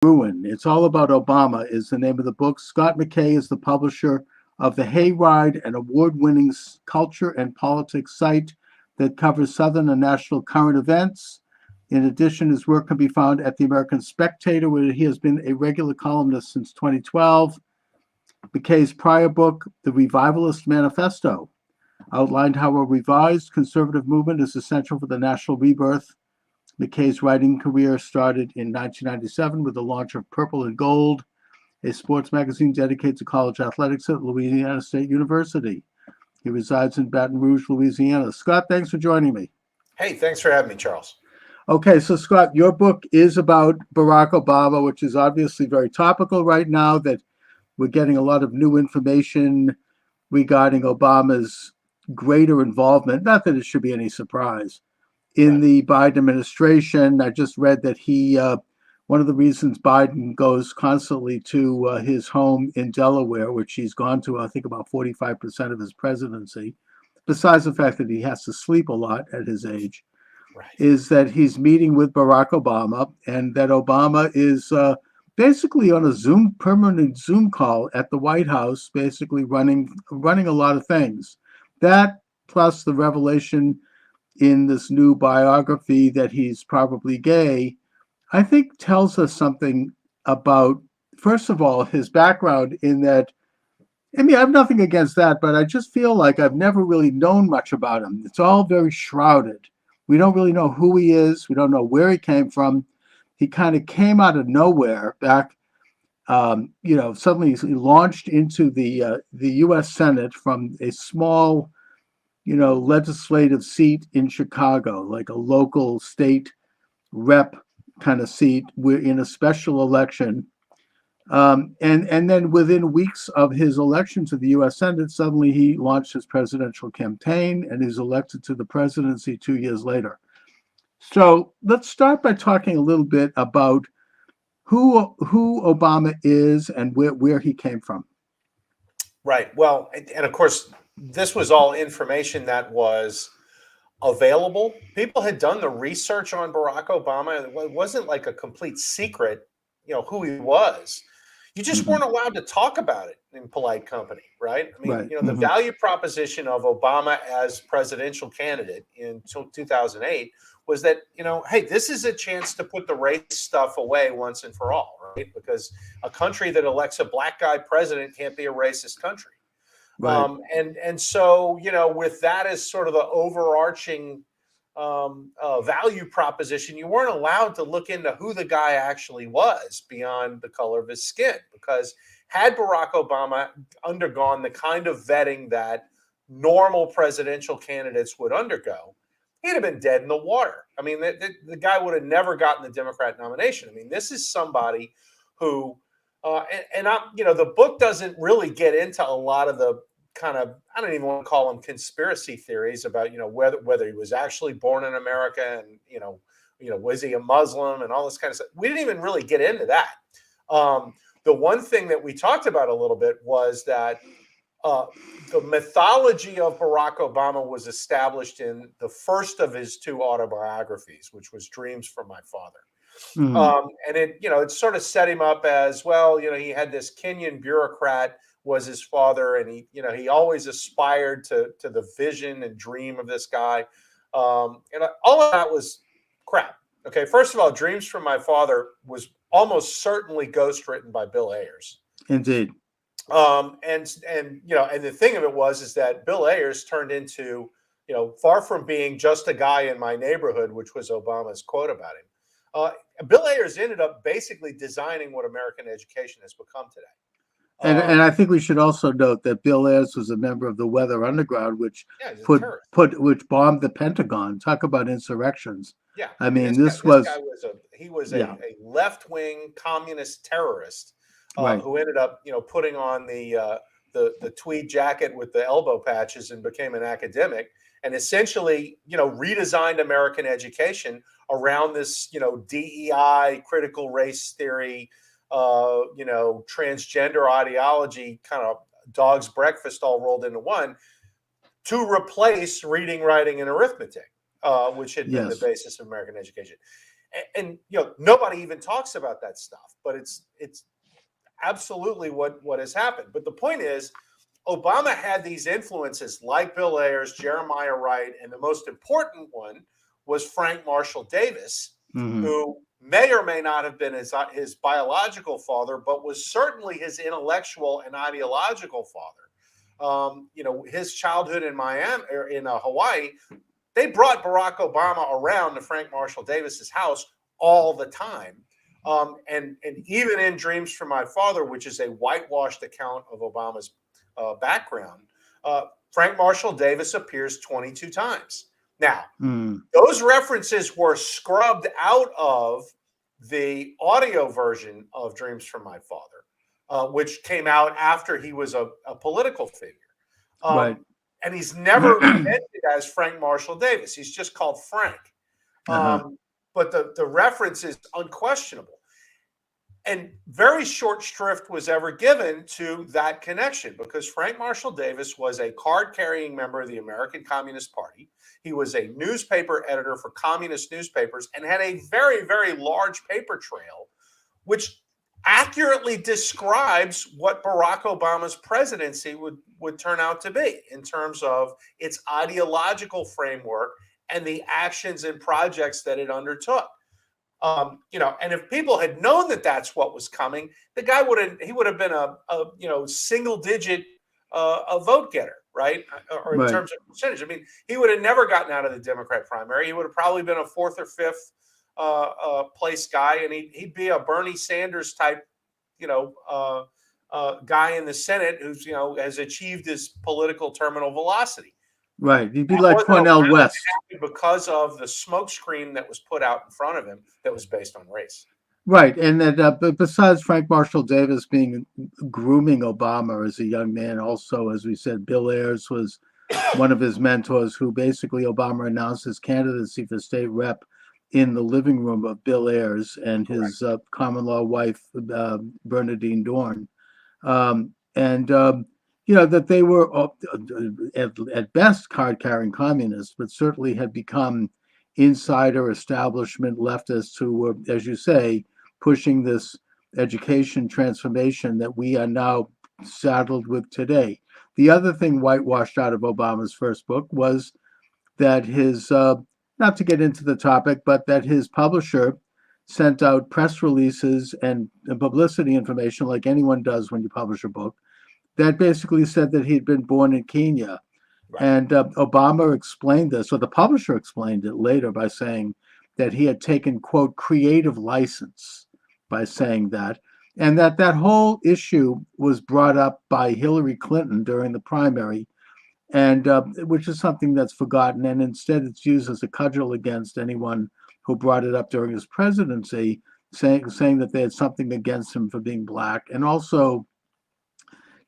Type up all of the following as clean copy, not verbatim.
Ruin. It's all about Obama is the name of the book. Scott McKay is the publisher of the Hayride, an award-winning culture and politics site that covers Southern and national current events. In addition, his work can be found at the American Spectator, where he has been a regular columnist since 2012. McKay's prior book, The Revivalist Manifesto, outlined how a revised conservative movement is essential for the national rebirth. McKay's writing career started in 1997 with the launch of Purple and Gold, a sports magazine dedicated to college athletics at Louisiana State University. He resides in Baton Rouge, Louisiana. Scott, thanks for joining me. Hey, thanks for having me, Charles. Okay, so Scott, your book is about Barack Obama, which is obviously very topical right now, that we're getting a lot of new information regarding Obama's greater involvement. Not that it should be any surprise in the Biden administration. I just read that one of the reasons Biden goes constantly to his home in Delaware, which he's gone to, I think, about 45% of his presidency, besides the fact that he has to sleep a lot at his age, is that he's meeting with Barack Obama, and that Obama is basically on a permanent Zoom call at the White House, basically running a lot of things. That plus the revelation in this new biography that he's probably gay, I think tells us something about, first of all, his background in that, I mean, I have nothing against that, but I just feel like I've never really known much about him. It's all very shrouded. We don't really know who he is. We don't know where he came from. He kind of came out of nowhere back, suddenly he launched into the U.S. Senate from a small legislative seat in Chicago, like a local state rep kind of seat. We're in a special election. And then within weeks of his election to the U.S. Senate, suddenly he launched his presidential campaign and is elected to the presidency 2 years later. So let's start by talking a little bit about who Obama is and where he came from. Right. Well, and of course, this was all information that was available. People had done the research on Barack Obama. It wasn't like a complete secret, who he was. You just weren't allowed to talk about it in polite company, right? I mean, the value proposition of Obama as presidential candidate in 2008 was that, hey, this is a chance to put the race stuff away once and for all, right? Because a country that elects a black guy president can't be a racist country. Right. And so, with that as sort of the overarching value proposition, you weren't allowed to look into who the guy actually was beyond the color of his skin, because had Barack Obama undergone the kind of vetting that normal presidential candidates would undergo, he'd have been dead in the water. I mean, the guy would have never gotten the Democrat nomination. I mean, this is somebody who, the book doesn't really get into a lot of the kind of, I don't even want to call them conspiracy theories about, whether he was actually born in America and, was he a Muslim and all this kind of stuff. We didn't even really get into that. The one thing that we talked about a little bit was that the mythology of Barack Obama was established in the first of his two autobiographies, which was Dreams from My Father. And it sort of set him up as, well, he had this Kenyan bureaucrat was his father, and he always aspired to the vision and dream of this guy. And all of that was crap. Okay, first of all, Dreams from My Father was almost certainly ghostwritten by Bill Ayers. Indeed. And the thing of it is that Bill Ayers turned into, far from being just a guy in my neighborhood, which was Obama's quote about him. Bill Ayers ended up basically designing what American education has become today. And I think we should also note that Bill Ayers was a member of the Weather Underground, which which bombed the Pentagon. Talk about insurrections. Yeah, I mean, this guy was a left-wing communist terrorist who ended up putting on the tweed jacket with the elbow patches and became an academic, and essentially redesigned American education around this DEI, critical race theory, transgender ideology, kind of dog's breakfast all rolled into one, to replace reading, writing, and arithmetic, which had been the basis of American education. And nobody even talks about that stuff, but it's absolutely what has happened. But the point is, Obama had these influences like Bill Ayers, Jeremiah Wright, and the most important one was Frank Marshall Davis, who may or may not have been his biological father, but was certainly his intellectual and ideological father. His childhood in Miami or in Hawaii, they brought Barack Obama around to Frank Marshall Davis's house all the time. And even in Dreams from My Father, which is a whitewashed account of Obama's background, Frank Marshall Davis appears 22 times. Now, those references were scrubbed out of the audio version of Dreams from My Father, which came out after he was a political figure. Right. And he's never mentioned as Frank Marshall Davis. He's just called Frank. But the reference is unquestionable. And very short shrift was ever given to that connection because Frank Marshall Davis was a card-carrying member of the American Communist Party. He was a newspaper editor for communist newspapers and had a very, very large paper trail, which accurately describes what Barack Obama's presidency would turn out to be in terms of its ideological framework and the actions and projects that it undertook. And if people had known that that's what was coming, the guy would have been a single digit a vote getter, right? Or in terms of percentage. I mean, he would have never gotten out of the Democrat primary. He would have probably been a fourth or fifth place guy, and he'd be a Bernie Sanders type, guy in the Senate who's has achieved his political terminal velocity. Right. He'd be like Cornel West. Because of the smokescreen that was put out in front of him that was based on race. Right. And that besides Frank Marshall Davis being grooming Obama as a young man, also, as we said, Bill Ayers was one of his mentors who basically Obama announced his candidacy for state rep in the living room of Bill Ayers and his common law wife, Bernadine Dorn. That they were at best card-carrying communists, but certainly had become insider establishment leftists who were, as you say, pushing this education transformation that we are now saddled with today. The other thing whitewashed out of Obama's first book was that his, not to get into the topic, but that his publisher sent out press releases and publicity information like anyone does when you publish a book, that basically said that he'd been born in Kenya. Right. And Obama explained this, or the publisher explained it later by saying that he had taken, quote, creative license by saying that. And that whole issue was brought up by Hillary Clinton during the primary, and which is something that's forgotten. And instead it's used as a cudgel against anyone who brought it up during his presidency, saying that they had something against him for being black. And also,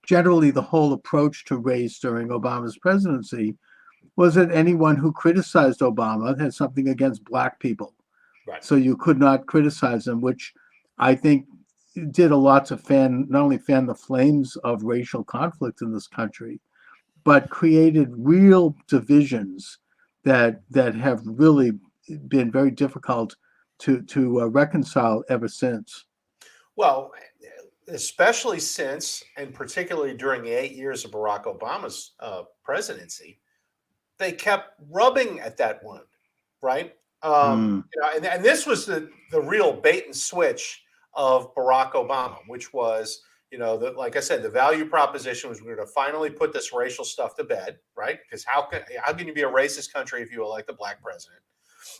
generally, the whole approach to race during Obama's presidency was that anyone who criticized Obama had something against black people. Right. So you could not criticize them, which I think did a lot to not only fan the flames of racial conflict in this country, but created real divisions that have really been very difficult to reconcile ever since. Well, especially since, and particularly during the 8 years of Barack Obama's presidency, they kept rubbing at that wound, right? And this was the real bait and switch of Barack Obama, which was, like I said, the value proposition was we're going to finally put this racial stuff to bed, right? Because how can you be a racist country if you elect a black president?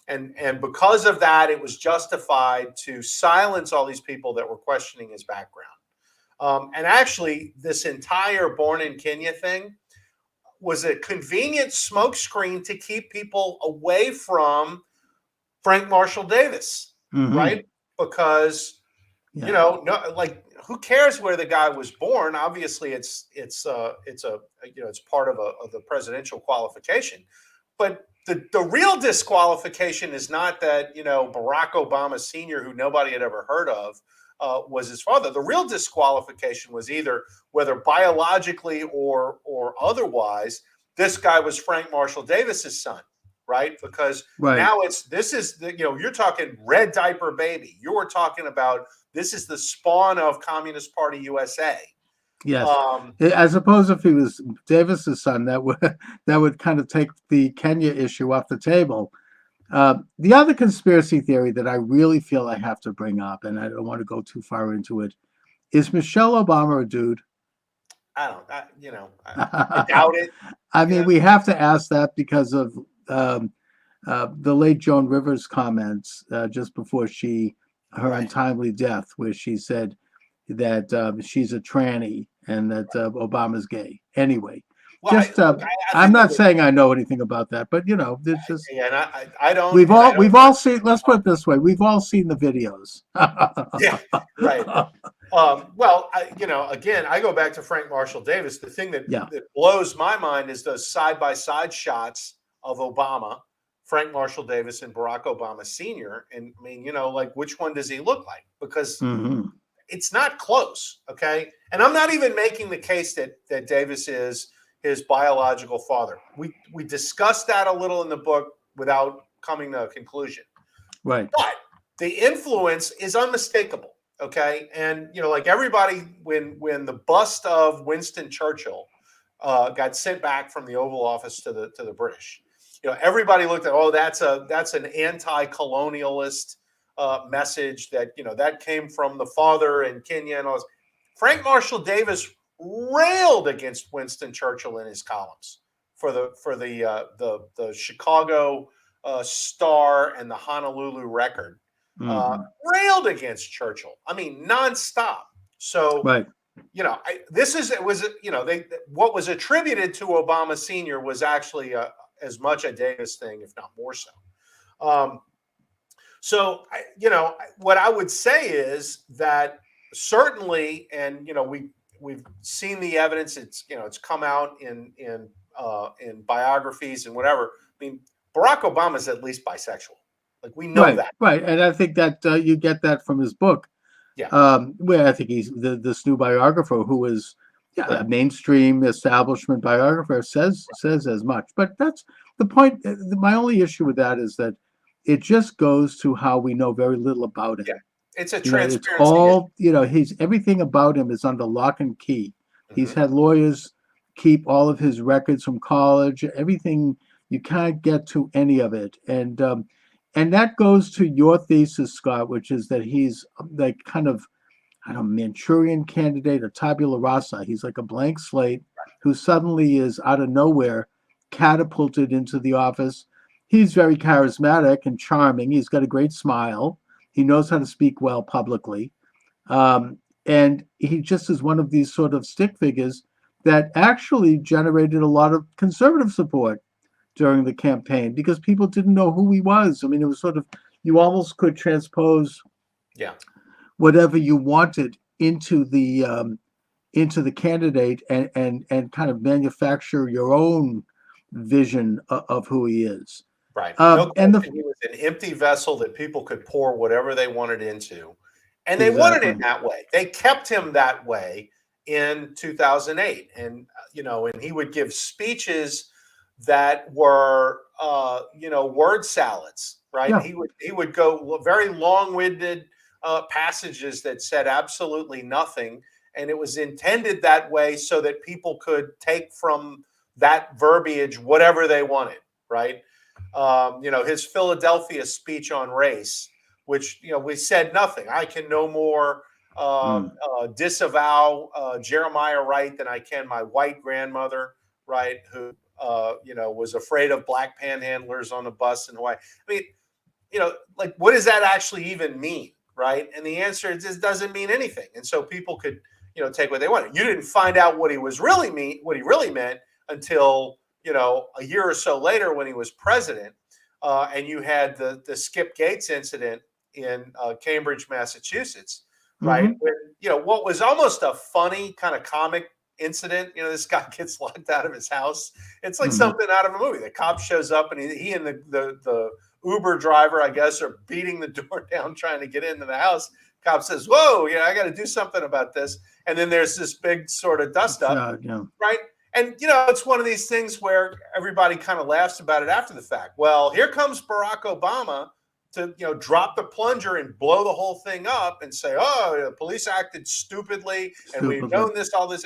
And because of that, it was justified to silence all these people that were questioning his background. And actually, this entire Born in Kenya thing was a convenient smokescreen to keep people away from Frank Marshall Davis, right? Because who cares where the guy was born? Obviously, it's part of the presidential qualification, but the real disqualification is not that Barack Obama Sr., who nobody had ever heard of, was his father. The real disqualification was either whether biologically or otherwise, this guy was Frank Marshall Davis's son. right? Because Right. now you're talking red diaper baby. You're talking about this is the spawn of Communist Party USA. Yes. I suppose if he was Davis's son, that would kind of take the Kenya issue off the table. The other conspiracy theory that I really feel I have to bring up, and I don't want to go too far into it, is Michelle Obama a dude? I doubt it. I mean, we have to ask that because of the late Joan Rivers' comments just before her untimely death, where she said that she's a tranny and that Obama's gay. Anyway, Well, I'm not saying I know anything about that, but there's just and I don't. We've all seen. Let's put it this way: we've all seen the videos. Yeah, right. Well, again, I go back to Frank Marshall Davis. The thing that blows my mind is those side-by-side shots of Obama, Frank Marshall Davis, and Barack Obama Sr. And I mean, like which one does he look like? Because it's not close, okay? And I'm not even making the case that Davis is his biological father. We discussed that a little in the book without coming to a conclusion. Right. But the influence is unmistakable, okay? And like everybody, when the bust of Winston Churchill got sent back from the Oval Office to the British, everybody looked at, that's an anti-colonialist message that came from the father in Kenya and all this. Frank Marshall Davis railed against Winston Churchill in his columns for the Chicago Star and the Honolulu Record. Railed against Churchill. I mean, nonstop. So, right. What was attributed to Obama Sr. was actually as much a Davis thing, if not more so. What I would say is that certainly, and we've seen the evidence. It's come out in biographies and whatever. I mean, Barack Obama is at least bisexual. Like we know that, right? And I think that you get that from his book. Yeah. Where I think he's this new biographer who is a mainstream establishment biographer says as much. But that's the point. My only issue with that is that it just goes to how we know very little about him. Yeah. It's a transparency. It's all, everything about him is under lock and key. He's had lawyers keep all of his records from college, everything. You can't get to any of it. And that goes to your thesis, Scott, which is that he's like kind of, Manchurian candidate, a tabula rasa. He's like a blank slate who suddenly is out of nowhere catapulted into the office. He's very charismatic and charming. He's got a great smile. He knows how to speak well publicly. And he just is one of these sort of stick figures that actually generated a lot of conservative support during the campaign because people didn't know who he was. I mean, it was sort of, you almost could transpose whatever you wanted into the candidate and kind of manufacture your own vision of who he is. Right. And he was an empty vessel that people could pour whatever they wanted into. And they wanted it that way. They kept him that way in 2008. And, and he would give speeches that were, word salads, right? Yeah. He would go very long-winded passages that said absolutely nothing. And it was intended that way so that people could take from that verbiage whatever they wanted, right? His Philadelphia speech on race, which, we said nothing. I can no more disavow Jeremiah Wright than I can my white grandmother, right, who, was afraid of black panhandlers on the bus in Hawaii. I mean, like, what does that actually even mean, right? And the answer is this doesn't mean anything. And so people could, take what they wanted. You didn't find out what he really meant until, a year or so later when he was president, and you had the Skip Gates incident in Cambridge, Massachusetts, right? When, what was almost a funny kind of comic incident, this guy gets locked out of his house. It's like something out of a movie. The cop shows up and he and the Uber driver, I guess, are beating the door down trying to get into the house. Cop says, "Whoa, I got to do something about this." And then there's this big sort of dust up, right? And it's one of these things where everybody kind of laughs about it after the fact. Well, here comes Barack Obama to drop the plunger and blow the whole thing up and say, "Oh, the police acted stupidly, and we've known this all this."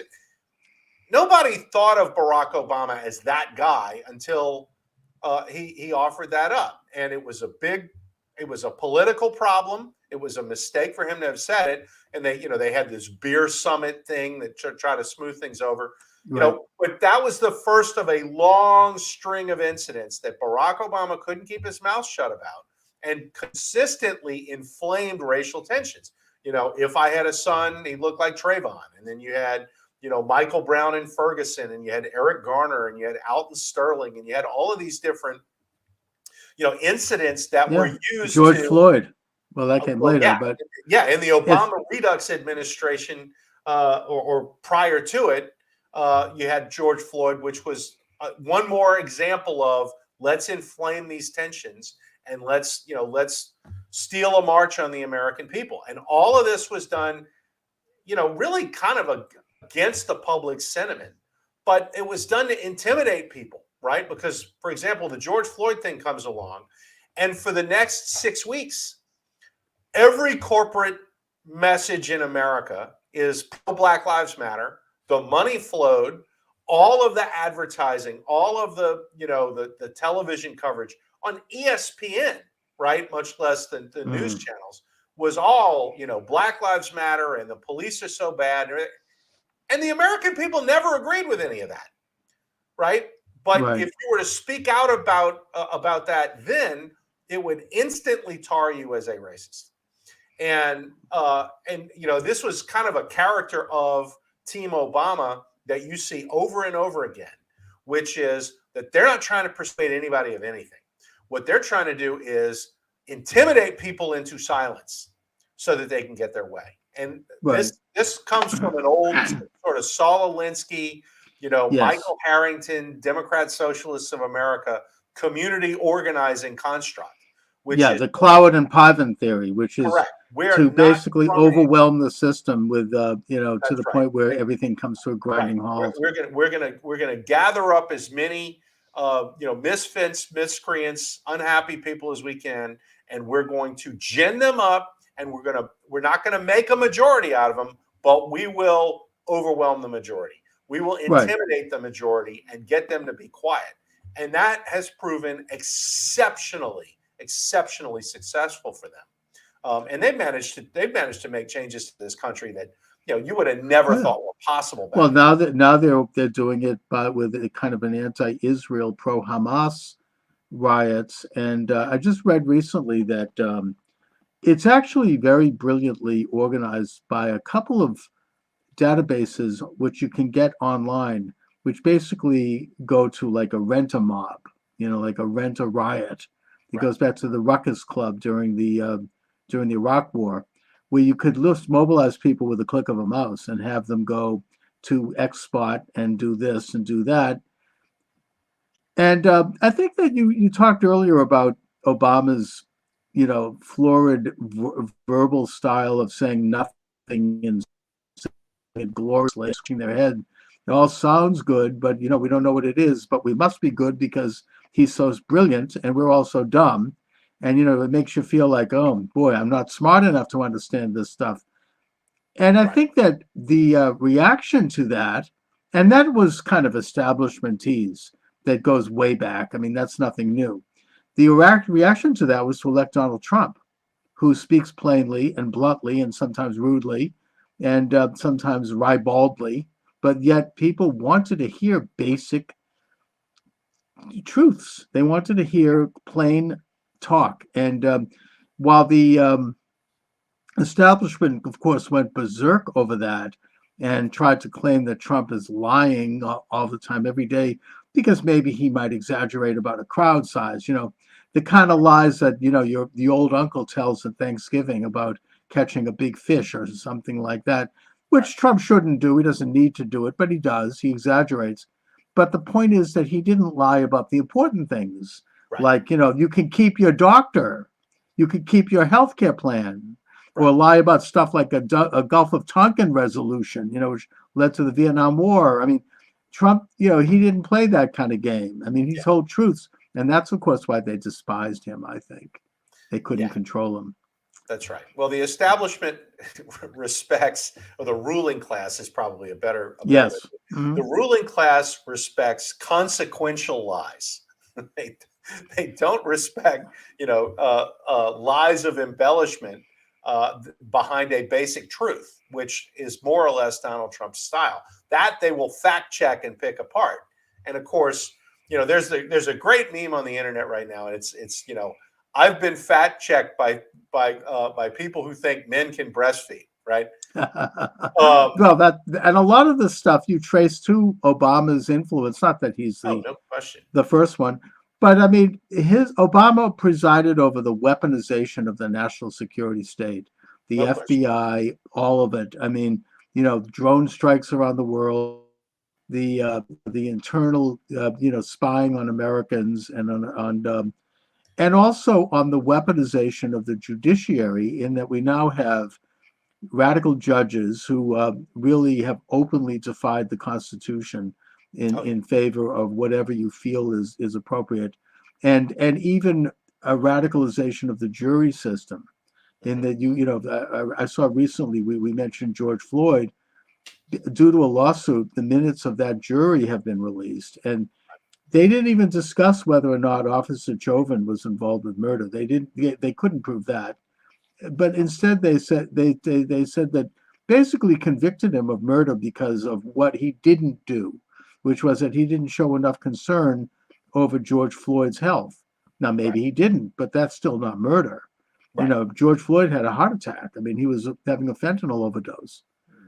Nobody thought of Barack Obama as that guy until he offered that up, and it was a political problem. It was a mistake for him to have said it, and they had this beer summit thing that tried to smooth things over. Right. But that was the first of a long string of incidents that Barack Obama couldn't keep his mouth shut about, and consistently inflamed racial tensions. If I had a son, he looked like Trayvon, and then you had Michael Brown and Ferguson, and you had Eric Garner, and you had Alton Sterling, and you had all of these different, incidents that were used. George Floyd. Well, that came later, but in the Obama Redux administration, or prior to it, you had George Floyd, which was one more example of let's inflame these tensions and let's steal a march on the American people. And all of this was done, really kind of against the public sentiment, but it was done to intimidate people, right? Because, for example, the George Floyd thing comes along, and for the next 6 weeks, every corporate message in America is pro-Black Lives Matter. The money flowed, all of the advertising, all of the the television coverage on ESPN, right? Much less than the news channels, was all Black Lives Matter and the police are so bad. And the American people never agreed with any of that, right? But if you were to speak out about that, then it would instantly tar you as a racist. And this was kind of a character of Team Obama that you see over and over again, which is that they're not trying to persuade anybody of anything. What they're trying to do is intimidate people into silence so that they can get their way. And this comes from an old sort of Saul Alinsky, Michael Harrington, Democrat Socialists of America community organizing construct. Which is the Cloward and Piven theory, which is correct. To basically overwhelm the system with to the point where everything comes to a grinding halt. We're gonna gather up as many misfits, miscreants, unhappy people as we can, and we're going to gin them up, and we're not gonna make a majority out of them, but we will overwhelm the majority. We will intimidate the majority and get them to be quiet, and that has proven exceptionally successful for them. And they've managed to make changes to this country that you would have never thought were possible. Well, now they're doing it with a kind of an anti-Israel, pro-Hamas riots, and I just read recently that it's actually very brilliantly organized by a couple of databases which you can get online, which basically go to like a rent-a-mob, like a rent-a-riot. It goes back to the Ruckus Club during the Iraq War, where you could mobilize people with a click of a mouse and have them go to X spot and do this and do that. And I think that you talked earlier about Obama's, florid verbal style of saying nothing and gloriously shaking their head. It all sounds good, but we don't know what it is. But we must be good because he's so brilliant and we're all so dumb. And, it makes you feel like, oh, boy, I'm not smart enough to understand this stuff. And I think that the reaction to that, and that was kind of establishment tease that goes way back. I mean, that's nothing new. The reaction to that was to elect Donald Trump, who speaks plainly and bluntly and sometimes rudely and sometimes ribaldly, but yet people wanted to hear basic truths. They wanted to hear plain talk. And while the establishment, of course, went berserk over that and tried to claim that Trump is lying all the time, every day, because maybe he might exaggerate about a crowd size, the kind of lies that, the old uncle tells at Thanksgiving about catching a big fish or something like that, which Trump shouldn't do. He doesn't need to do it, but he does. He exaggerates. But the point is that he didn't lie about the important things. Like, you can keep your doctor, you could keep your healthcare plan, or lie about stuff like a Gulf of Tonkin resolution, which led to the Vietnam War. I mean, Trump, he didn't play that kind of game. I mean, he Yeah, told truths, and that's of course why they despised him. I think they couldn't yeah, control him. that's right. Well, the establishment respects, or the ruling class is probably a better way. Yes. Hmm. The ruling class respects consequential lies. they they don't respect, lies of embellishment behind a basic truth, which is more or less Donald Trump's style. That they will fact check and pick apart. And of course, there's a great meme on the internet right now, and it's I've been fact checked by people who think men can breastfeed, right? Um, Well, and a lot of the stuff you trace to Obama's influence. Not that he's oh, the no question. the first one, but I mean, his Obama presided over the weaponization of the national security state, the No question. FBI, all of it. I mean, drone strikes around the world, the internal, spying on Americans, and and also on the weaponization of the judiciary, in that we now have radical judges who really have openly defied the Constitution in Oh, yeah. in favor of whatever you feel is appropriate, and even a radicalization of the jury system. In Mhm. that I saw recently, we mentioned George Floyd. Due to a lawsuit, the minutes of that jury have been released, and they didn't even discuss whether or not Officer Chauvin was involved with murder. They couldn't prove that, but instead they said that basically convicted him of murder because of what he didn't do, which was that he didn't show enough concern over George Floyd's health. Now Right, maybe he didn't, but that's still not murder. right, George Floyd had a heart attack. I mean, he was having a fentanyl overdose.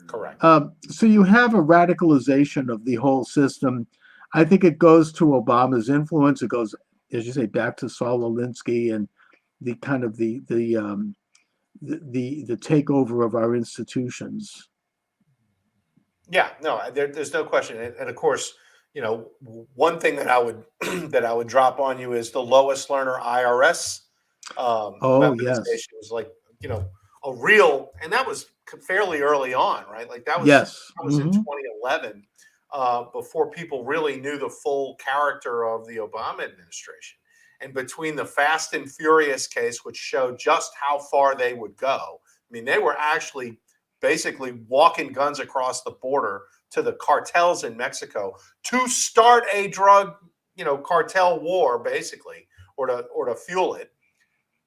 correct. So you have a radicalization of the whole system. I think it goes to Obama's influence. It goes, as you say, back to Saul Alinsky and the kind of the takeover of our institutions. Yeah, no, there's no question. And of course, one thing that I would that I would drop on you is the lowest learner IRS Oh yes, weaponization was like, you know, a real, and that was fairly early on, right? Like yes, that was in 2011, before people really knew the full character of the Obama administration. And between the Fast and Furious case, which showed just how far they would go, I mean, they were actually basically walking guns across the border to the cartels in Mexico to start a drug, cartel war, basically, or to fuel it,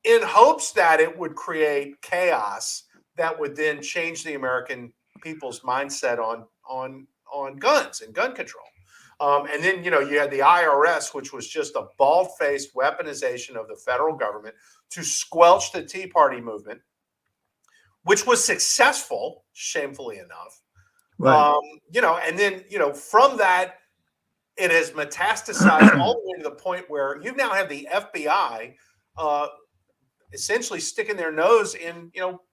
in hopes that it would create chaos that would then change the American people's mindset on guns and gun control. And then you had the IRS, which was just a bald-faced weaponization of the federal government to squelch the Tea Party movement, which was successful, shamefully enough. right. And then from that, it has metastasized all the way to the point where you now have the FBI essentially sticking their nose in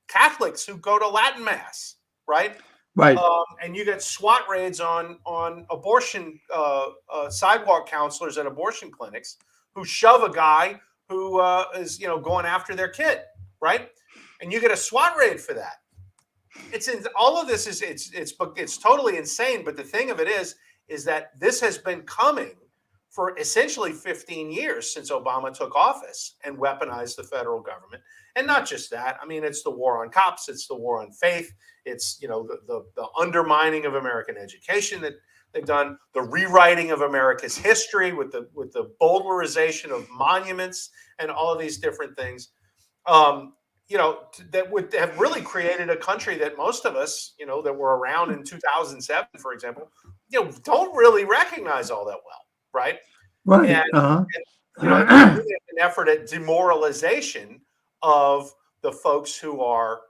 Catholics who go to Latin mass, right? Right. And you get SWAT raids on abortion sidewalk counselors at abortion clinics who shove a guy who is going after their kid, right? And you get a SWAT raid for that. All of this it's totally insane. But the thing of it is that this has been coming for essentially 15 years since Obama took office and weaponized the federal government. And not just that. I mean, it's the war on cops. It's the war on faith. It's, the undermining of American education that they've done, the rewriting of America's history with the bowdlerization of monuments and all of these different things, that would have really created a country that most of us, that were around in 2007, for example, don't really recognize all that well. Right. Right. And, Uh-huh. it's really an effort at demoralization of the folks who are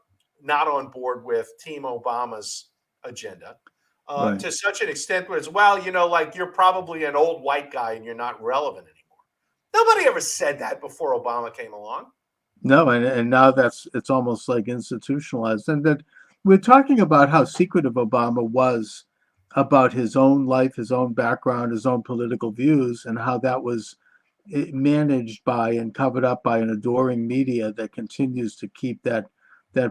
not on board with Team Obama's agenda, Right. to such an extent where it's, well, like you're probably an old white guy and you're not relevant anymore. Nobody ever said that before Obama came along. No, and now it's almost like institutionalized. And that we're talking about how secretive Obama was about his own life, his own background, his own political views, and how that was managed by and covered up by an adoring media that continues to keep that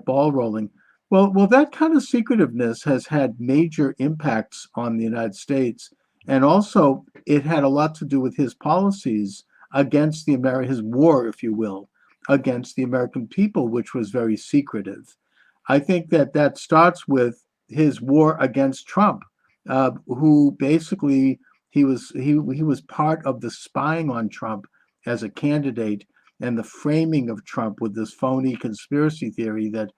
ball rolling. Well, that kind of secretiveness has had major impacts on the United States And also, it had a lot to do with his policies against his war, if you will, against the American people, which was very secretive. I think that that starts with his war against Trump, who basically he was part of the spying on Trump as a candidate and the framing of Trump with this phony conspiracy theory that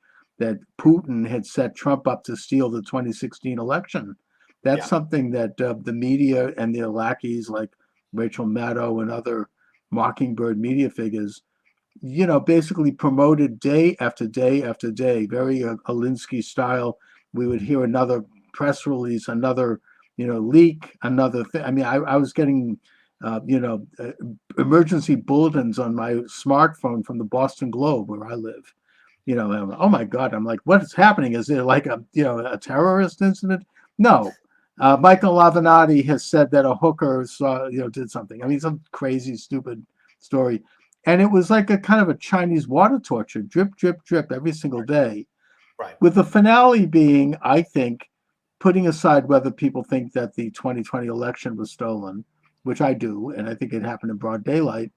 Putin had set Trump up to steal the 2016 election. That's Yeah. something that the media and their lackeys like Rachel Maddow and other Mockingbird media figures, basically promoted day after day after day, very Alinsky style. We would hear another press release, another, leak, another thing. I mean, I was getting, emergency bulletins on my smartphone from the Boston Globe, where I live. Oh my God, I'm like, what is happening? Is it like a terrorist incident? No. Michael Avenatti has said that a hooker did something. I mean, some crazy, stupid story. And it was like a kind of a Chinese water torture, drip, drip, drip every single day. Right. With the finale being, I think, putting aside whether people think that the 2020 election was stolen, which I do, and I think it happened in broad daylight,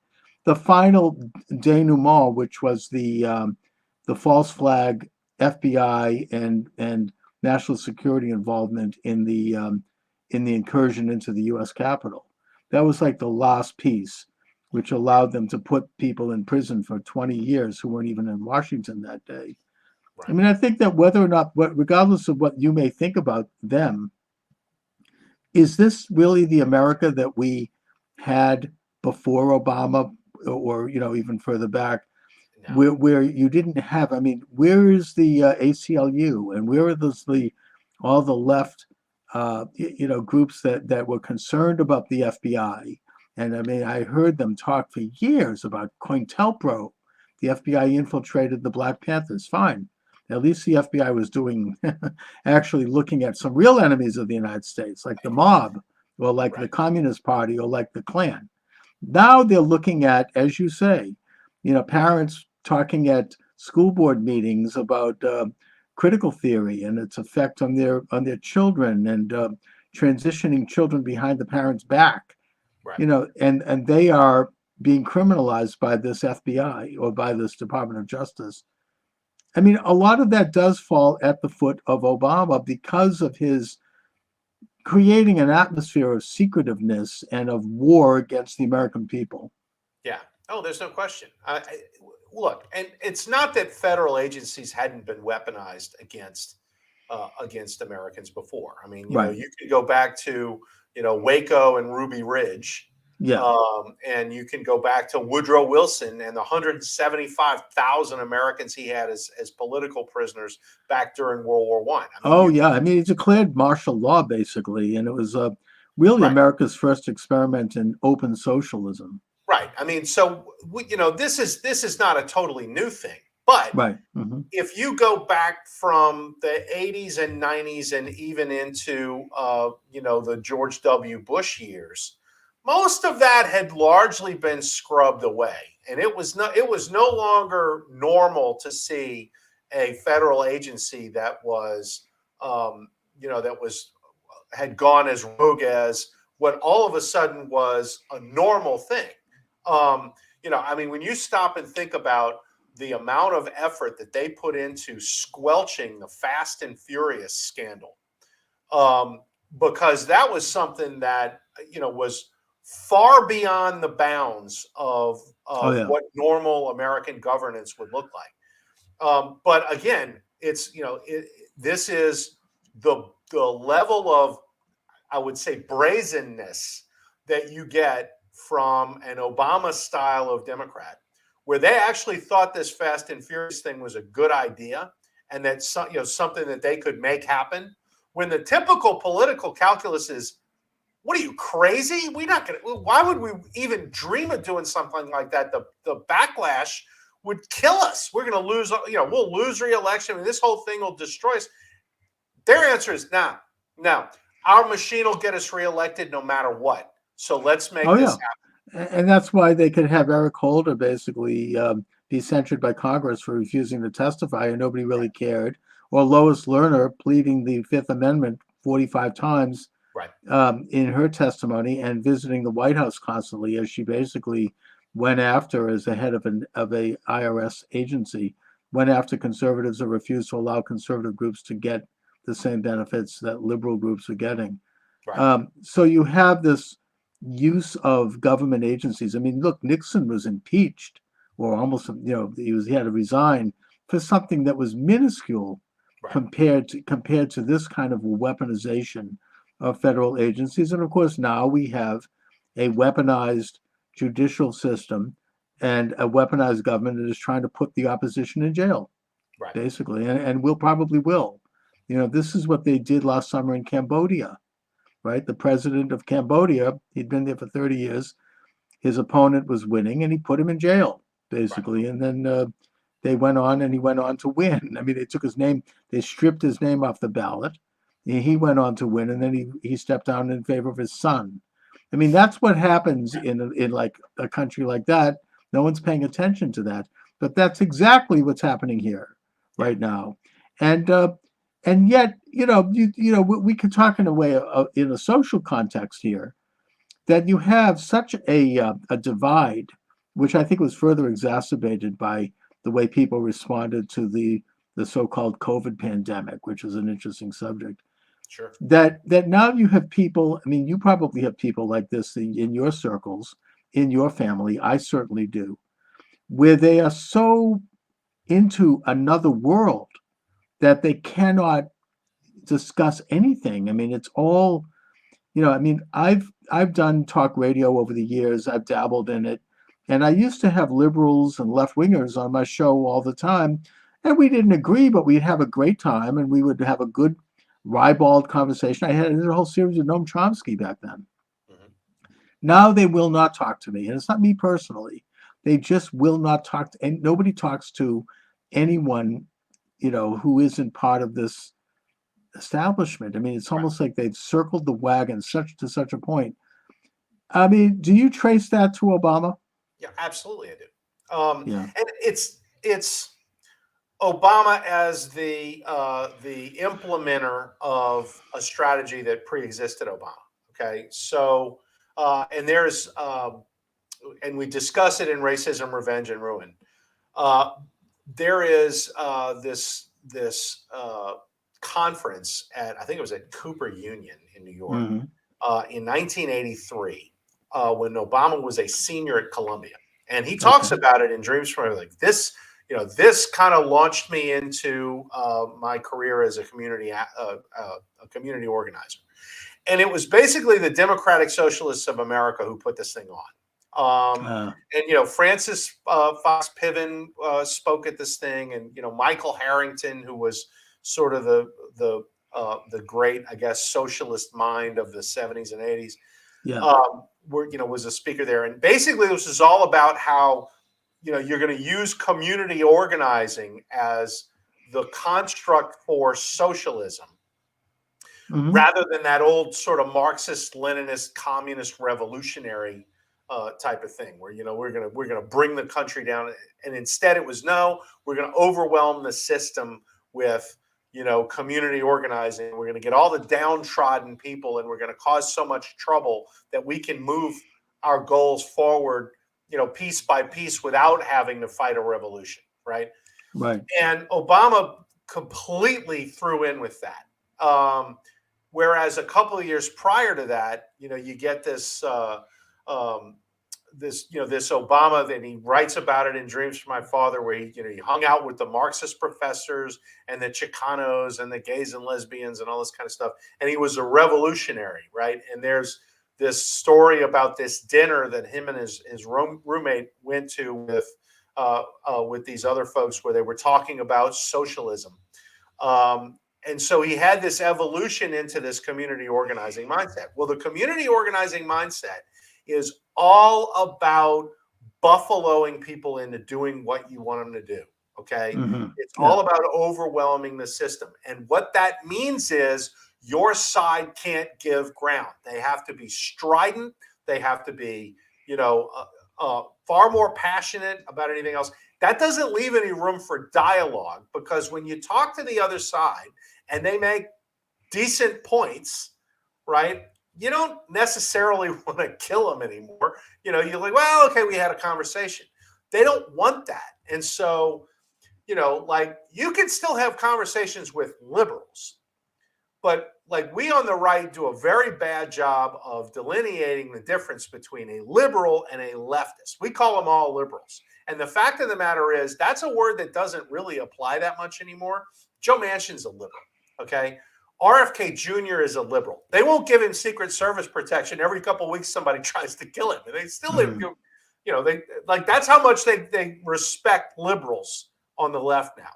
the final denouement, which was the false flag FBI and national security involvement in the incursion into the U.S. Capitol. That was like the last piece, which allowed them to put people in prison for 20 years who weren't even in Washington that day. Right. I mean, I think that whether or not, regardless of what you may think about them, is this really the America that we had before Obama, or even further back, No. where you didn't have? I mean, where is the ACLU, and where are all the left, groups that were concerned about the FBI? And I mean, I heard them talk for years about COINTELPRO. The FBI infiltrated the Black Panthers. Fine. At least the FBI was doing, actually looking at some real enemies of the United States, like the mob, or like the Communist Party, or like the Klan. Now they're looking at, as you say, parents talking at school board meetings about critical theory and its effect on their children, and transitioning children behind the parents' back. Right. And they are being criminalized by this FBI or by this Department of Justice. I mean, a lot of that does fall at the foot of Obama because of his creating an atmosphere of secretiveness and of war against the American people. Yeah. Oh, there's no question. Look, and it's not that federal agencies hadn't been weaponized against Americans before. I mean, you can go back to Waco and Ruby Ridge. Yeah. And you can go back to Woodrow Wilson and the 175,000 Americans he had as political prisoners back during World War I. I mean, he declared martial law basically, and it was really America's first experiment in open socialism. Right. I mean, so this is not a totally new thing, but if you go back from the 80s and 90s and even into the George W. Bush years, most of that had largely been scrubbed away, and it was no longer normal to see a federal agency that was had gone as rogue as what all of a sudden was a normal thing. I mean, when you stop and think about the amount of effort that they put into squelching the Fast and Furious scandal, because that was something that was far beyond the bounds of what normal American governance would look like. But again, it's this is the level of, I would say, brazenness that you get from an Obama style of Democrat, where they actually thought this Fast and Furious thing was a good idea and that something that they could make happen. When the typical political calculus is, what are you, crazy? We're not going to. Why would we even dream of doing something like that? The backlash would kill us. We're going to lose. We'll lose re-election. I mean, this whole thing will destroy us. Their answer is no. Our machine will get us reelected no matter what. So let's make this happen. And that's why they could have Eric Holder basically be censured by Congress for refusing to testify, and nobody really cared. Or Lois Lerner pleading the Fifth Amendment 45 times Right. in her testimony, and visiting the White House constantly, as she basically went after, as the head of a IRS agency, went after conservatives that refused to allow conservative groups to get the same benefits that liberal groups are getting. Right. So you have this use of government agencies. I mean, look, Nixon was impeached, or almost, he had to resign for something that was minuscule Right. compared to this kind of weaponization of federal agencies. And of course, now we have a weaponized judicial system and a weaponized government that is trying to put the opposition in jail, Right. basically, and will probably will. This is what they did last summer in Cambodia, right? The president of Cambodia, he'd been there for 30 years. His opponent was winning, and he put him in jail, Right. basically. And then he went on to win. I mean, they took his name, they stripped his name off the ballot. He went on to win, and then he stepped down in favor of his son. I mean, that's what happens in like a country like that. No one's paying attention to that, but that's exactly what's happening here right now. And yet, we could talk in a way in a social context here, that you have such a divide, which I think was further exacerbated by the way people responded to the so-called COVID pandemic, which is an interesting subject. Sure. That now you have people. I mean, you probably have people like this in your circles, in your family. I certainly do, where they are so into another world that they cannot discuss anything. I mean, it's all, I mean, I've done talk radio over the years. I've dabbled in it, and I used to have liberals and left wingers on my show all the time, and we didn't agree, but we'd have a great time, and we would have a good ribald conversation. I had a whole series with Noam Chomsky back then. Mm-hmm. Now they will not talk to me, and it's not me personally. They just will not talk to, and nobody talks to anyone, who isn't part of this establishment. I mean, it's Right. almost like they've circled the wagon to such a point. I mean, do you trace that to Obama? Yeah, absolutely, I do. Yeah. And it's Obama as the implementer of a strategy that pre-existed Obama. Okay, so and there's and we discuss it in Racism, Revenge, and Ruin. There is this conference at, I think it was at Cooper Union in New York, Mm-hmm. in 1983, when Obama was a senior at Columbia, and he Okay. talks about it in Dreams from like this. This kind of launched me into my career as a community organizer, and it was basically the Democratic Socialists of America who put this thing on. And Francis Fox Piven spoke at this thing, and Michael Harrington, who was sort of the great, I guess, socialist mind of the 70s and 80s, Yeah. was a speaker there. And basically, this is all about how you're going to use community organizing as the construct for socialism, Mm-hmm. rather than that old sort of Marxist, Leninist, communist, revolutionary type of thing, where we're gonna bring the country down, and instead it was, no, we're going to overwhelm the system with community organizing. We're going to get all the downtrodden people, and we're going to cause so much trouble that we can move our goals forward, piece by piece, without having to fight a revolution, right? Right. And Obama completely threw in with that. Whereas a couple of years prior to that, you get this this Obama, that he writes about it in Dreams from My Father, where he hung out with the Marxist professors and the Chicanos and the gays and lesbians and all this kind of stuff, and he was a revolutionary, right? And there's this story about this dinner that him and his roommate went to with these other folks, where they were talking about socialism. And so he had this evolution into this community organizing mindset. Well, the community organizing mindset is all about buffaloing people into doing what you want them to do. Okay. Mm-hmm. It's Yeah. all about overwhelming the system. And what that means is your side can't give ground. They have to be strident. They have to be, far more passionate about anything else. That doesn't leave any room for dialogue, because when you talk to the other side and they make decent points, right? You don't necessarily want to kill them anymore. You're like, well, okay, we had a conversation. They don't want that. And so, like you can still have conversations with liberals, but like we on the right do a very bad job of delineating the difference between a liberal and a leftist. We call them all liberals. And the fact of the matter is, that's a word that doesn't really apply that much anymore. Joe Manchin's a liberal. Okay. RFK Jr. is a liberal. They won't give him Secret Service protection. Every couple of weeks, somebody tries to kill him. And they still, they like that's how much they respect liberals on the left now.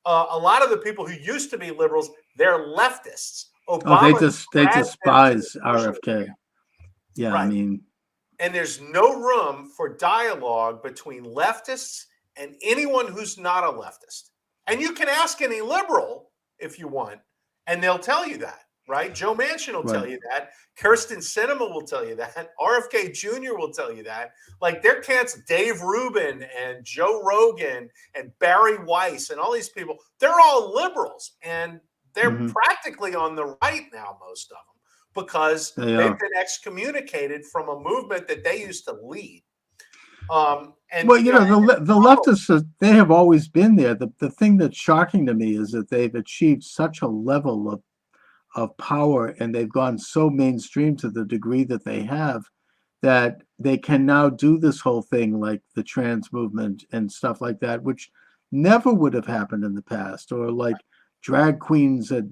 A lot of the people who used to be liberals, they're leftists. Oh, Obama they dragged them to the despise social RFK. media. Yeah, Right. I mean, and there's no room for dialogue between leftists and anyone who's not a leftist. And you can ask any liberal if you want, and they'll tell you that, right? Joe Manchin will tell you that. Kirsten Sinema will tell you that. RFK Jr. will tell you that. Like they're canceled. Dave Rubin and Joe Rogan and Barry Weiss and all these people, they're all liberals. And they're practically on the right now, most of them, because they've been excommunicated from a movement that they used to lead. And well, the leftists, they have always been there. The thing that's shocking to me is that they've achieved such a level of power, and they've gone so mainstream to the degree that they have, that they can now do this whole thing like the trans movement and stuff like that, which never would have happened in the past, or like drag queens at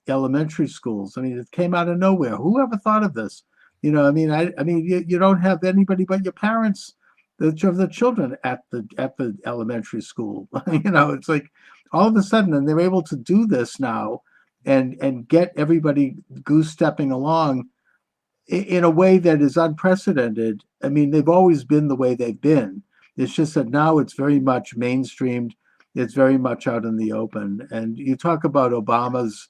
elementary schools. I mean, it came out of nowhere. Who ever thought of this? I mean, you don't have anybody but your parents, the children at the elementary school. It's like all of a sudden, and they're able to do this now, and get everybody goose stepping along in a way that is unprecedented. I mean, they've always been the way they've been. It's just that now it's very much mainstreamed. It's very much out in the open. And you talk about Obama's,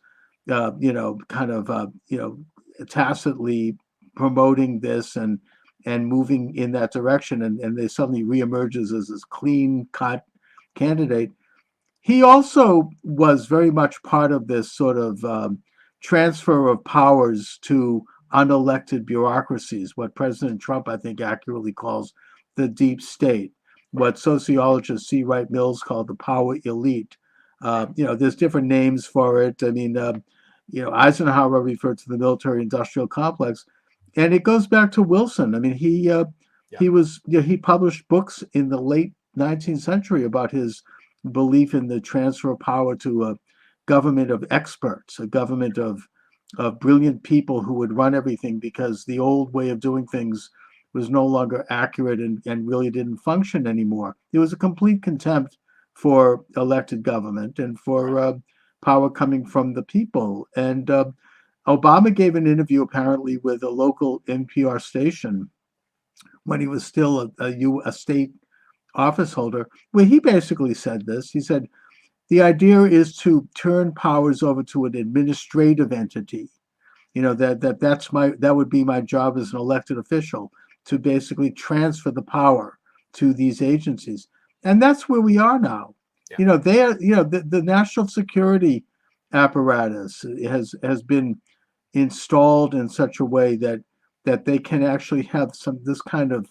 tacitly promoting this and moving in that direction, and they suddenly reemerges as this clean-cut candidate. He also was very much part of this sort of transfer of powers to unelected bureaucracies, what President Trump, I think, accurately calls the deep state, what sociologist C. Wright Mills called the power elite. There's different names for it. I mean, Eisenhower referred to the military-industrial complex, and it goes back to Wilson. I mean, he published books in the late 19th century about his belief in the transfer of power to a government of experts, a government of brilliant people who would run everything, because the old way of doing things was no longer accurate and really didn't function anymore. There was a complete contempt for elected government and for power coming from the people. And Obama gave an interview apparently with a local NPR station when he was still a state office holder, where he basically said this. He said, the idea is to turn powers over to an administrative entity. That would be my job as an elected official, to basically transfer the power to these agencies. And that's where we are now. Yeah. The national security apparatus has been installed in such a way that they can actually have this kind of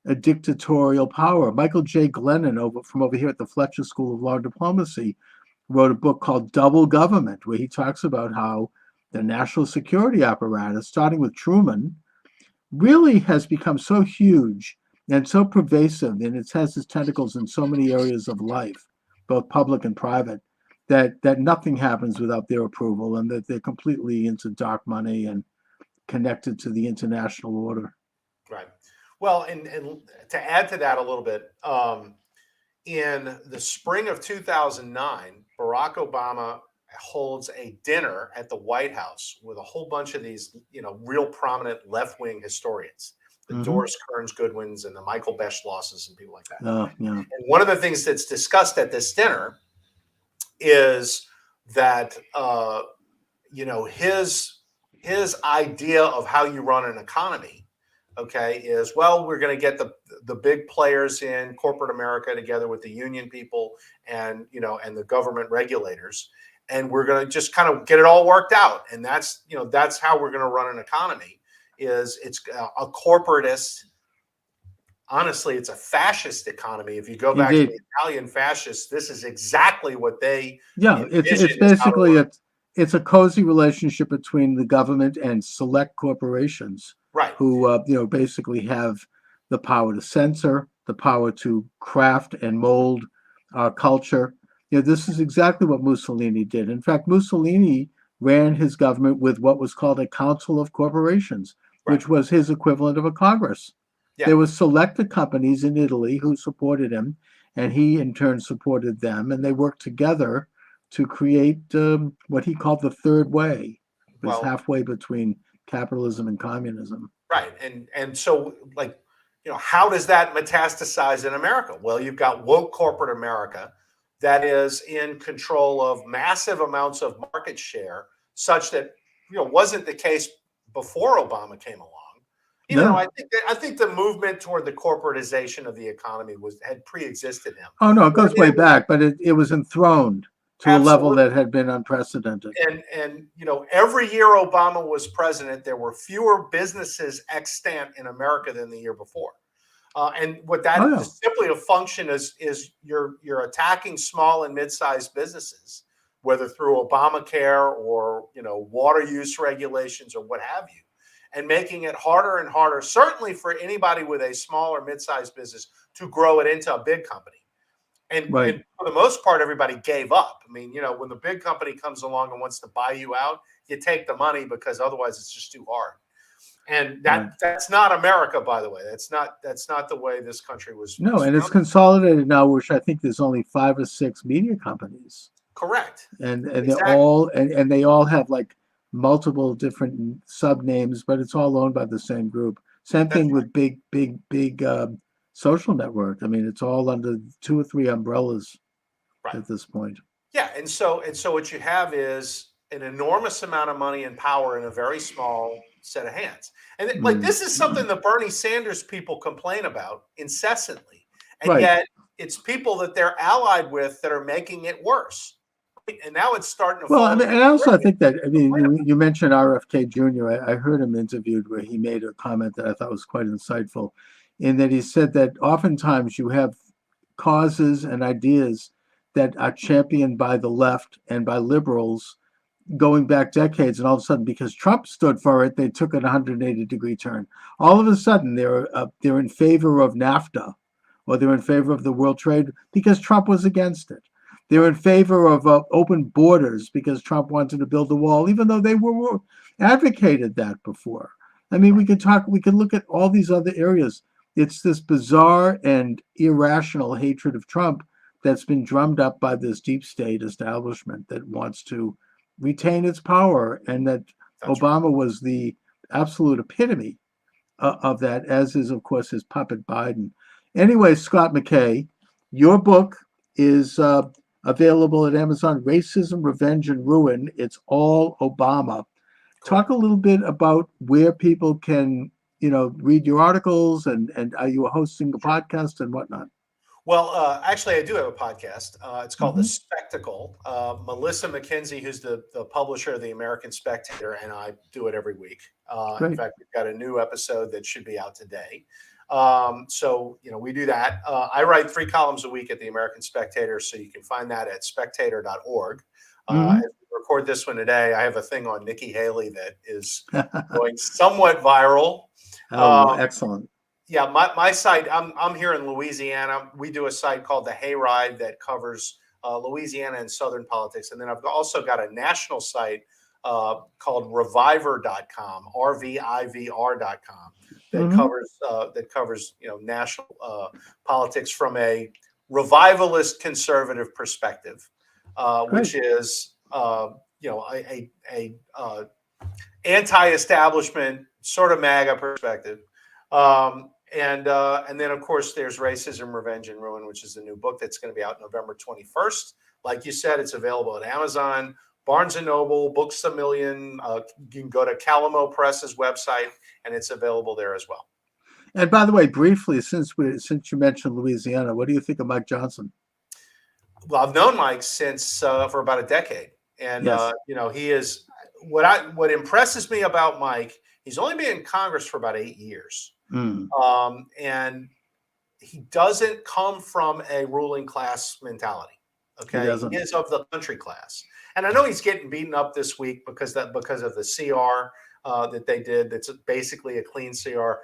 a dictatorial power. Michael J. Glennon from over here at the Fletcher School of Law and Diplomacy wrote a book called Double Government, where he talks about how the national security apparatus, starting with Truman, really has become so huge and so pervasive, and it has its tentacles in so many areas of life, both public and private, that nothing happens without their approval, and that they're completely into dark money and connected to the international order. Right. Well, and to add to that a little bit, in the spring of 2009, Barack Obama holds a dinner at the White House with a whole bunch of these, real prominent left-wing historians, the Doris Kearns Goodwins and the Michael Beschlosses and people like that. Yeah. And one of the things that's discussed at this dinner is that, his idea of how you run an economy, is, well, we're going to get the big players in corporate America together with the union people and the government regulators. and we're going to just kind of get it all worked out. And that's how we're going to run an economy. It's a corporatist. Honestly, it's a fascist economy. If you go back to Indeed. the Italian fascists, this is exactly what they Yeah, it's envision is how to basically run. it's a cozy relationship between the government and select corporations Right. who basically have the power to censor, the power to craft and mold our culture. This is exactly what Mussolini did. In fact, Mussolini ran his government with what was called a council of corporations, Right. which was his equivalent of a Congress. Yeah. There were selected companies in Italy who supported him, and he in turn supported them, and they worked together to create what he called the third way. It was Well, halfway between capitalism and communism. right. And so, like, how does that metastasize in America? Well, you've got woke corporate America that is in control of massive amounts of market share, such that wasn't the case before Obama came along. Even though No. I think the movement toward the corporatization of the economy had pre-existed him. Oh, no, it goes way back, but it was enthroned to a level Absolutely. that had been unprecedented. And every year Obama was president, there were fewer businesses extant in America than the year before. And what that is simply a function is you're attacking small and mid-sized businesses, whether through Obamacare or water use regulations or what have you, and making it harder and harder, certainly for anybody with a small or mid-sized business, to grow it into a big company. And for the most part, everybody gave up. I mean, when the big company comes along and wants to buy you out, you take the money because otherwise it's just too hard. And that's not America, by the way. That's not the way this country was. No, and it's consolidated now, which I think there's only 5 or 6 media companies. Correct. And exactly. they're all and they all have like multiple different sub names, but it's all owned by the same group. Same thing with big social network. I mean, it's all under 2 or 3 umbrellas at this point. Yeah, and so what you have is an enormous amount of money and power in a very small set of hands. And this is something the Bernie Sanders people complain about incessantly. And yet it's people that they're allied with that are making it worse. And now it's starting to Well, I mean, and also I think that, I mean, you mentioned RFK Jr. I heard him interviewed where he made a comment that I thought was quite insightful, in that he said that oftentimes you have causes and ideas that are championed by the left and by liberals going back decades, and all of a sudden, because Trump stood for it, they took a 180-degree turn. All of a sudden, they're in favor of NAFTA, or they're in favor of the world trade because Trump was against it. They're in favor of open borders because Trump wanted to build a wall, even though they were advocated that before. I mean, we could look at all these other areas. It's this bizarre and irrational hatred of Trump that's been drummed up by this deep state establishment that wants to retain its power, and that Obama was the absolute epitome of that, as is, of course, his puppet Biden. Anyway, Scott McKay, your book is available at Amazon, Racism, Revenge, and Ruin. It's all Obama. Talk a little bit about where people can, read your articles, and are you hosting a podcast and whatnot? Well, actually, I do have a podcast. It's called The Spectacle. Melissa McKenzie, who's the publisher of the American Spectator, and I do it every week. In fact, we've got a new episode that should be out today. So, we do that. I write 3 columns a week at the American Spectator, so you can find that at spectator.org. As we record this one today, I have a thing on Nikki Haley that is going somewhat viral. Excellent. Yeah, my site, I'm here in Louisiana. We do a site called The Hayride that covers Louisiana and Southern politics. And then I've also got a national site called reviver.com, RVIVR.com, that covers national politics from a revivalist conservative perspective, which is a anti-establishment sort of MAGA perspective. And then, of course, there's Racism, Revenge, and Ruin, which is the new book that's going to be out November 21st. Like you said, it's available at Amazon, Barnes & Noble, Books A Million. You can go to Calamo Press's website, and it's available there as well. And by the way, briefly, since you mentioned Louisiana, what do you think of Mike Johnson? Well, I've known Mike since for about a decade. And Yes. he is what impresses me about Mike. He's only been in Congress for about 8 years, Mm. and he doesn't come from a ruling class mentality. He Okay, he doesn't. is of the country class, and I know he's getting beaten up this week because of the CR that they did. That's basically a clean CR.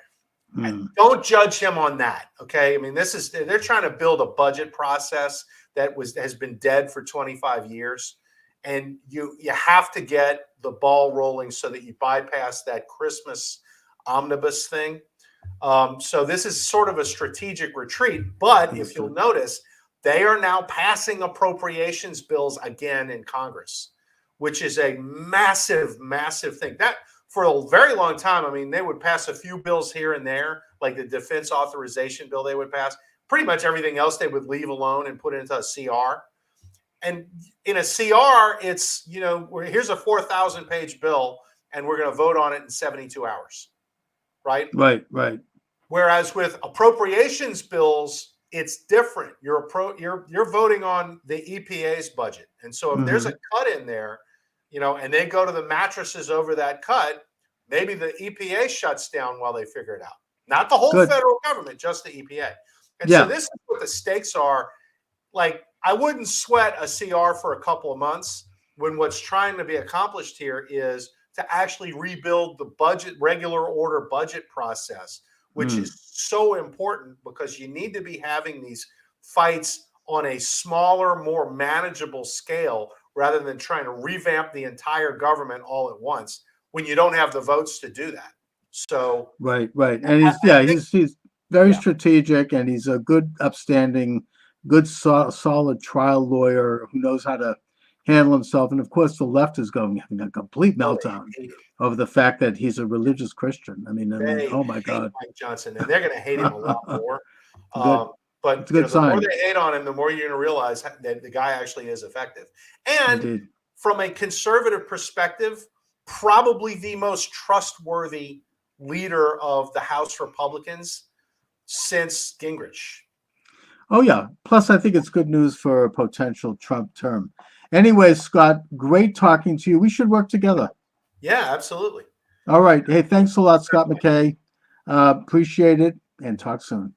Mm. Don't judge him on that. Okay, I mean they're trying to build a budget process that has been dead for 25 years, and you have to get the ball rolling so that you bypass that Christmas omnibus thing. So this is sort of a strategic retreat, but if you'll Understood. notice, they are now passing appropriations bills again in Congress, which is a massive, massive thing. That for a very long time, I mean, they would pass a few bills here and there, like the defense authorization bill they would pass. Pretty much everything else they would leave alone and put into a CR. And in a CR, it's, here's a 4,000 page bill and we're going to vote on it in 72 hours, right? Right. Right. Whereas with appropriations bills, it's different. You're voting on the EPA's budget, and so if there's Mm-hmm. a cut in there, and they go to the mattresses over that cut, maybe the EPA shuts down while they figure it out. Not the whole Good. federal government, just the EPA. And so Yeah. this is what the stakes are. Like, I wouldn't sweat a CR for a couple of months when what's trying to be accomplished here is to actually rebuild the budget, regular order budget process, which Mm. is so important because you need to be having these fights on a smaller, more manageable scale rather than trying to revamp the entire government all at once when you don't have the votes to do that. So, Right. Right. And I think, he's very yeah, strategic, and he's a good, upstanding, good, solid trial lawyer who knows how to handle himself. And of course, the left is having a complete oh, they meltdown hate him. over the fact that he's a religious Christian. I mean, They oh my hate God. Mike Johnson, and they're going to hate him a lot more. Good. But It's a good the more sign. they hate on him, the more you're going to realize that the guy actually is effective. And Indeed. from a conservative perspective, probably the most trustworthy leader of the House Republicans since Gingrich. Oh yeah. Plus, I think it's good news for a potential Trump term. Anyway, Scott, great talking to you. We should work together. Yeah, absolutely. All right. Hey, thanks a lot, Scott McKay. Appreciate it, and talk soon.